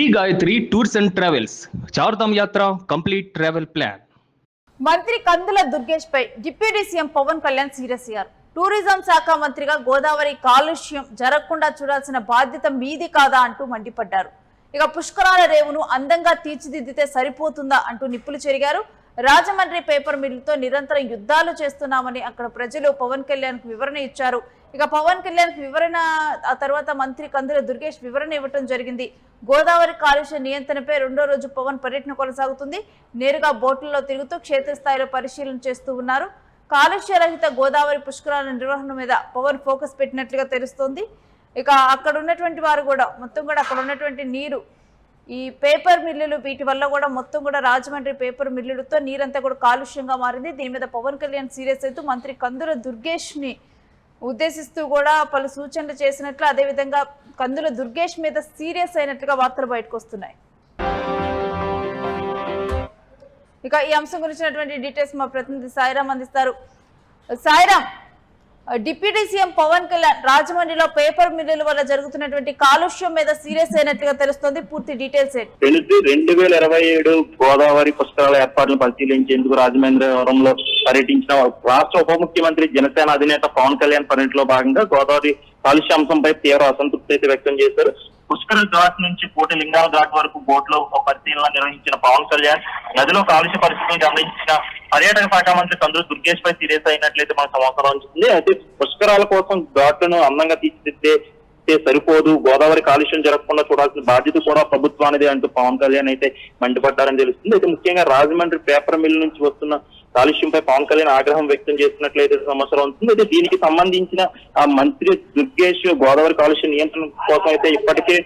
Shri Gayatri tours and travels Chardham యాత్ర complete travel plan. మంత్రి కందుల దుర్గేష్ పై deputy CM Pawan Kalyan serious అయ్యారు. టూరిజం శాఖ మంత్రిగా గోదావరి కాలుష్యం జరగకుండా చూడాల్సిన బాధ్యత మీది కాదా అంటూ మండిపడ్డారు. ఇక పుష్కరాల రేవును అందంగా తీర్చిదిద్దితే సరిపోతుందా అంటూ నిప్పులు చెరిగారు. రాజమండ్రి పేపర్ మిల్లుతో నిరంతరం యుద్ధాలు చేస్తున్నామని అక్కడ ప్రజలు పవన్ కళ్యాణ్ కు వివరణ ఇచ్చారు. ఇక పవన్ కళ్యాణ్ వివరణ ఆ తర్వాత మంత్రి కందుల దుర్గేష్ వివరణ ఇవ్వటం జరిగింది. గోదావరి కాలుష్య నియంత్రణపై రెండో రోజు పవన్ పర్యటన కొనసాగుతుంది. నేరుగా బోట్లలో తిరుగుతూ క్షేత్రస్థాయిలో పరిశీలన చేస్తూ ఉన్నారు. కాలుష్య రహిత గోదావరి పుష్కరాల నిర్వహణ మీద పవన్ ఫోకస్ పెట్టినట్లుగా తెలుస్తోంది. ఇక అక్కడ ఉన్నటువంటి వారు కూడా మొత్తం కూడా అక్కడ ఉన్నటువంటి నీరు ఈ పేపర్ మిల్లులు వీటి వల్ల కూడా మొత్తం కూడా రాజమండ్రి పేపర్ మిల్లులతో నీరంతా కూడా కాలుష్యంగా మారింది. దీని మీద పవన్ కళ్యాణ్ సీరియస్ అవుతూ మంత్రి కందుల దుర్గేష్ ని ఉద్దేశిస్తూ కూడా పలు సూచనలు చేసినట్లు, అదేవిధంగా కందుల దుర్గేష్ మీద సీరియస్ అయినట్లుగా వార్తలు బయటకు వస్తున్నాయి. ఇక ఈ అంశం గురించినటువంటి డీటెయిల్స్ మా ప్రతినిధి సాయిరామ్ అందిస్తారు. సాయిరామ్, డిప్యూటీ సీఎం పవన్ కళ్యాణ్ రాజమండ్రిలో పేపర్ మిల్లుల వల్ల జరుగుతున్నటువంటి కాలుష్యం మీద సీరియస్ అయినట్లుగా తెలుస్తోంది. పూర్తి డీటెయిల్స్ ఏంటి? 2027 గోదావరి పుష్కరాల ఏర్పాట్లను పరిశీలించేందుకు రాజమహేంద్రవరంలో పర్యటించిన రాష్ట్ర ఉప ముఖ్యమంత్రి జనసేన అధినేత పవన్ కళ్యాణ్ పర్యటనలో భాగంగా గోదావరి కాలుష్య అంశంపై తీవ్ర అసంతృప్తి అయితే వ్యక్తం చేశారు. పుష్కర ఘాట్ నుంచి కోటి లింగాల ఘాట్ వరకు బోట్లో ఒక పరిశీలన నిర్వహించిన పవన్ కళ్యాణ్ నదిలో కాలుష్య పరిస్థితులు గమనించిన పర్యాటక శాఖ మంత్రి కందుల దుర్గేష్ పై సీరియస్ అయినట్లయితే మనకు సమాచారం వచ్చింది. అయితే పుష్కరాల కోసం ఘాట్లను అందంగా తీర్చిదిద్దే సరిపోదు, గోదావరి కాలుష్యం జరగకుండా చూడాల్సిన బాధ్యత కూడా ప్రభుత్వానిదే అంటూ పవన్ కళ్యాణ్ అయితే మండిపడ్డారని తెలుస్తుంది. అయితే ముఖ్యంగా రాజమండ్రి పేపర్ మిల్ నుంచి వస్తున్న కాలుష్యంపై పవన్ కళ్యాణ్ ఆగ్రహం వ్యక్తం చేసినట్లయితే సమాచారం ఉంటుంది. అయితే దీనికి సంబంధించిన మంత్రి దుర్గేష్ గోదావరి కాలుష్య నియంత్రణ కోసం అయితే ఇప్పటికే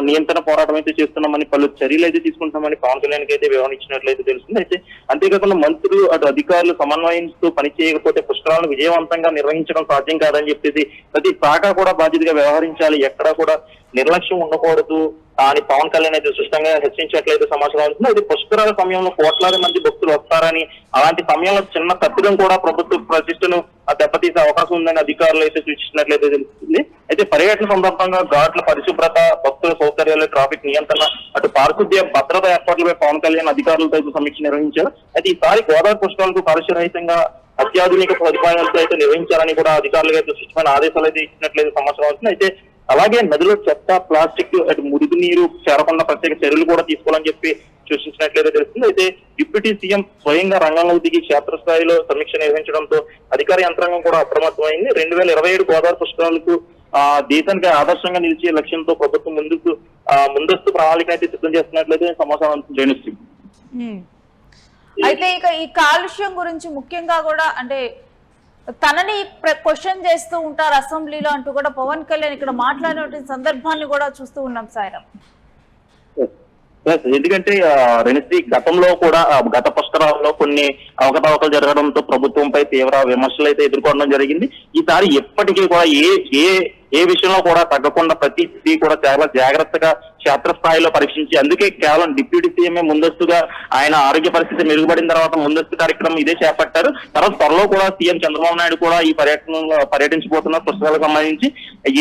నియంత్రణ పోరాటం అయితే చేస్తున్నామని, పలు చర్యలు అయితే తీసుకుంటామని పవన్ కళ్యాణ్ అయితే వివరణ ఇచ్చినట్లయితే తెలుస్తుంది. అయితే అంతేకాకుండా మంత్రులు అటు అధికారులు సమన్వయంతో పనిచేయకపోతే పుష్కరాలను విజయవంతంగా నిర్వహించడం సాధ్యం కాదని చెప్పేసి ప్రతి శాఖ కూడా బాధ్యతగా వ్యవహరించాలి, ఎక్కడా కూడా నిర్లక్ష్యం ఉండకూడదు అని పవన్ కళ్యాణ్ అయితే స్పష్టంగా హెచ్చరించినట్లయితే సమాచారం అవుతుంది. అయితే పుష్కరాల సమయంలో కోట్లాది మంది భక్తులు వస్తారని, అలాంటి సమయంలో చిన్న తప్పిదం కూడా ప్రభుత్వ ప్రతిష్టను దెబ్బతీసే అవకాశం ఉందని అధికారులు అయితే సూచించినట్లయితే తెలుస్తుంది. అయితే పర్యటన సందర్భంగా ఘాట్ల పరిశుభ్రత, భక్తుల సౌకర్యాలు, ట్రాఫిక్ నియంత్రణ, అటు పారిశుద్ధ్య భద్రతా ఏర్పాట్లపై పవన్ కళ్యాణ్ అధికారులతో అయితే సమీక్ష నిర్వహించారు. అయితే ఈసారి గోదావరి పుష్కరాలకు కాలుష్యరహితంగా అత్యాధునిక సదుపాయాలతో అయితే నిర్వహించాలని కూడా అధికారులకు అయితే స్పష్టమైన ఆదేశాలు అయితే ఇచ్చినట్లయితే సమాచారం అవుతుంది. అయితే అలాగే నదిలో చెత్త, ప్లాస్టిక్, అటు మురుగు నీరు చేరకుండా ప్రత్యేక చర్యలు కూడా తీసుకోవాలని చెప్పి సూచించినట్లయితే తెలుస్తుంది. అయితే డిప్యూటీ సీఎం స్వయంగా రంగంలో దిగి క్షేత్రస్థాయిలో సమీక్ష నిర్వహించడంతో అధికార యంత్రాంగం కూడా అప్రమత్తమైంది. 2027 గోదావరి పుష్కరాలకు దేశానికి ఆదర్శంగా నిలిచే లక్ష్యంతో ప్రభుత్వం ముందస్తు ప్రణాళిక అయితే సిద్ధం చేస్తున్నట్లయితే సమాచారం జైనశ్రీ. అయితే ఇక ఈ కాలుష్యం గురించి ముఖ్యంగా కూడా అంటే తనని క్వశ్చన్ చేస్తూ ఉంటారు అసెంబ్లీలో అంటూ కూడా పవన్ కళ్యాణ్ ఇక్కడ మాట్లాడిన సందర్భాన్ని కూడా చూస్తూ ఉన్నాం సాయిరామ్. ఎందుకంటే రెనిశ్రీ గతంలో కూడా గత పుష్కరాల్లో కొన్ని అవకతవకలు జరగడంతో ప్రభుత్వంపై తీవ్ర విమర్శలు అయితే ఎదుర్కోవడం జరిగింది. ఈసారి ఎప్పటికీ కూడా ఏ విషయంలో కూడా తగ్గకుండా ప్రతిదీ కూడా చాలా జాగ్రత్తగా క్షేత్రస్థాయిలో పరీక్షించి, అందుకే కేవలం డిప్యూటీ సీఎంఏ ముందస్తుగా ఆయన ఆరోగ్య పరిస్థితి మెరుగుపడిన తర్వాత ముందస్తు కార్యక్రమం ఇదే చేపట్టారు. తర్వాత త్వరలో కూడా సీఎం చంద్రబాబు నాయుడు కూడా ఈ పర్యటించబోతున్నారు పుస్తకాలకు సంబంధించి.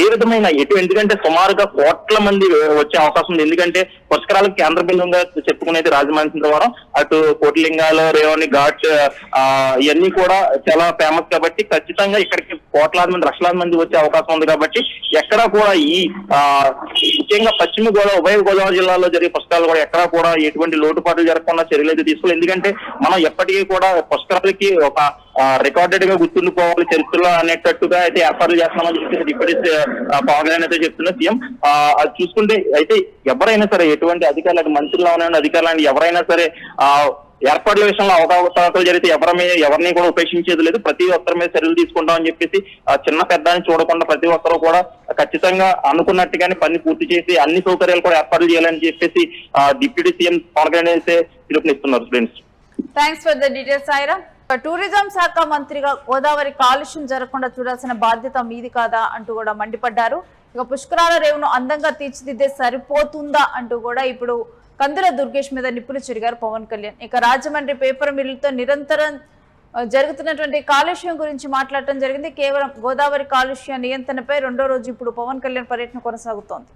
ఏ విధమైన ఎందుకంటే సుమారుగా కోట్ల మంది వచ్చే అవకాశం ఉంది. ఎందుకంటే పుష్కరాలకు కేంద్ర బిందువుగా చెప్పుకునేది రాజమహేంద్రవరం, అటు కోటిలింగాలు, రేవణి ఘాట్ ఇవన్నీ కూడా చాలా ఫేమస్ కాబట్టి ఖచ్చితంగా ఇక్కడికి కోట్లాది మంది, లక్షలాది మంది వచ్చే అవకాశం ఉంది. కాబట్టి ఎక్కడా కూడా ఈ ముఖ్యంగా పశ్చిమ గోదావరి, ఉభయ గోదావరి జిల్లాలో జరిగే పుష్కరాలు కూడా ఎక్కడా కూడా ఎటువంటి లోటుపాట్లు జరగకుండా చర్యలు అయితే తీసుకోవాలి. ఎందుకంటే మనం ఎప్పటికీ కూడా పుష్కరాలకి ఒక రికార్డెడ్ గా గుర్తుండిపోవాలి చరిత్రలో అనేటట్టుగా అయితే ఏర్పాట్లు చేస్తున్నామని చెప్పేసి డిప్యూటీ పవన్ కళ్యాణ్ అయితే చెప్తున్నారు సీఎం. అది చూసుకుంటే అయితే ఎవరైనా సరే, ఎటువంటి అధికారులు, మంత్రులు అవనండి, అధికారులు ఎవరైనా సరే ఏర్పాట్ల విషయంలో అవకతవకలు జరిగితే ఎవరిని కూడా ఉపేక్షించేది లేదు. ప్రతి ఒక్కరి మీద చర్యలు తీసుకుంటామని చెప్పేసి చిన్న పెద్ద అని చూడకుండా ప్రతి ఒక్కరు కూడా ఖచ్చితంగా అనుకున్నట్టుగానే పని పూర్తి చేసి అన్ని సౌకర్యాలు కూడా ఏర్పాట్లు చేయాలని చెప్పేసి డిప్యూటీ సీఎం పవన్ కళ్యాణ్ అయితే పిలుపునిస్తున్నారు. Friends, thanks for the details Sairam. Tourism శాఖ మంత్రిగా గోదావరి కాలుష్యం జరగకుండా చూడాల్సిన బాధ్యత మీది కాదా అంటూ కూడా మండిపడ్డారు. ఇక పుష్కరాల రేవును అందంగా తీర్చిదిద్దే సరిపోతుందా అంటూ కూడా ఇప్పుడు కందుల దుర్గేష్ మీద నిప్పులు చెరిగారు పవన్ కళ్యాణ్. ఇక రాజమండ్రి పేపర్ మిల్లుతో నిరంతరం జరుగుతున్నటువంటి కాలుష్యం గురించి మాట్లాడటం జరిగింది. కేవలం గోదావరి కాలుష్య నియంత్రణపై రెండో రోజు ఇప్పుడు పవన్ కళ్యాణ్ పర్యటన కొనసాగుతోంది.